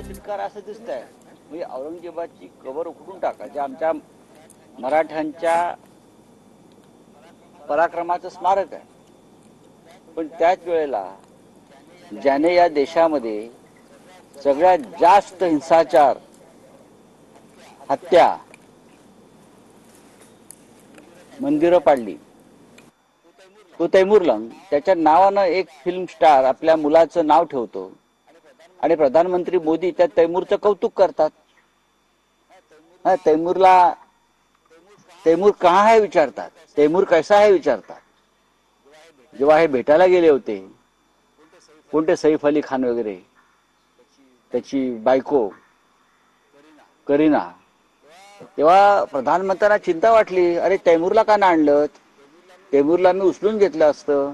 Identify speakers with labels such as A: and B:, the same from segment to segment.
A: चित्कार असं दिसतंय म्हणजे औरंगजेबाची कबर उखडून टाका, जे आमच्या मराठ्यांच्या पराक्रमाचं स्मारक आहे. पण त्याच वेळेला ज्याने या देशामध्ये सगळ्यात जास्त हिंसाचार, हत्या, मंदिरं पाडली, तो तैमूरलंग त्याच्या नावानं एक फिल्म स्टार आपल्या मुलाचं नाव ठेवतो आणि प्रधानमंत्री मोदी त्या तैमूरचं कौतुक करतात. तैमूरला तैमूर कहाँ है विचारतात, तैमूर कैसा है विचारतात. जेव्हा हे भेटायला गेले होते कोणते सैफ अली खान वगैरे, त्याची बायको करीना, तेव्हा प्रधानमंत्र्यांना चिंता वाटली, अरे तैमूरला का नाही आणलं, तैमूरला मी उचलून घेतलं असतं,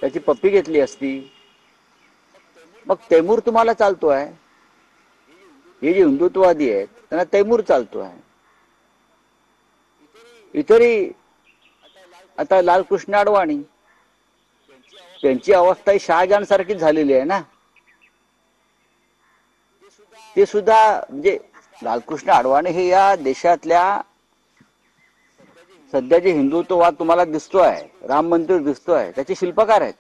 A: त्याची पप्पी घेतली असती. मग तैमूर तुम्हाला चालतो आहे, हे जे हिंदुत्ववादी आहेत त्यांना तैमूर चालतो आहे. इतरही आता लालकृष्ण अडवाणी, त्यांची अवस्था ही शहाजहान सारखीच झालेली आहे ना. ते सुद्धा म्हणजे लालकृष्ण अडवाणी हे या देशातल्या सध्या जे हिंदुत्ववाद तुम्हाला दिसतोय, राम मंदिर दिसतोय, त्याचे शिल्पकार आहेत.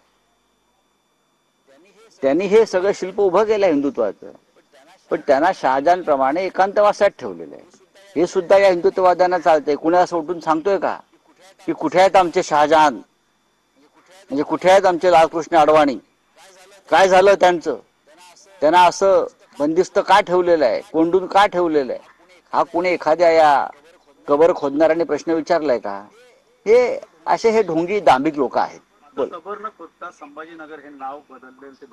A: त्यांनी हे सगळं शिल्प उभं केलं हिंदुत्वाचं, पण त्यांना शहाजहान प्रमाणे एकांतवासात ठेवलेलं आहे. हे सुद्धा या हिंदुत्ववाद्यांना चालतंय. कुणी असं उठून सांगतोय का की कुठे आहेत आमचे शहाजहान, म्हणजे कुठे आहेत आमचे लालकृष्ण अडवाणी, काय झालं त्यांचं, त्यांना असं बंदिस्त का ठेवलेलं आहे, कोंडून का ठेवलेलं आहे. हा कोणी एखाद्या या कबर खोदणाऱ्याने प्रश्न विचारलाय का. हे असे हे ढोंगी दांभिक लोक आहेत.
B: कबर न खोदता संभाजीनगर हे नाव बदलले ते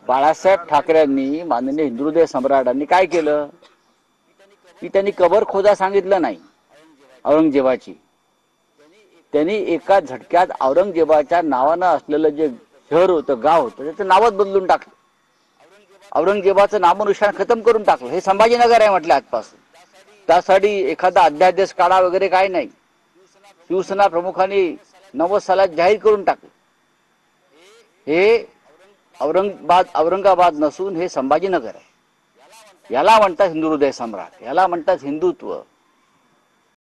A: बाळासाहेब ठाकरेंनी, माननीय हिंदुहृदय सम्राटांनी काय केलं की त्यांनी कबर खोदा सांगितलं नाही औरंगजेबाची. त्यांनी एका झटक्यात औरंगजेबाच्या नावानं असलेलं जे शहर होतं, गाव होतं, त्याचं नावच बदलून टाकलं. औरंगजेबाचं नामोनिशाण खतम करून टाकलं. हे संभाजीनगर आहे म्हटलं आजपासून. त्यासाठी एखादा अध्यादेश काढा वगैरे काय नाही. शिवसेना प्रमुखांनी 90 सालात जाहीर करून टाकलं. हे औरंगाबाद नसून हे संभाजीनगर आहे. याला म्हणतात हिंदू हृदय सम्राट, याला म्हणतात हिंदुत्व.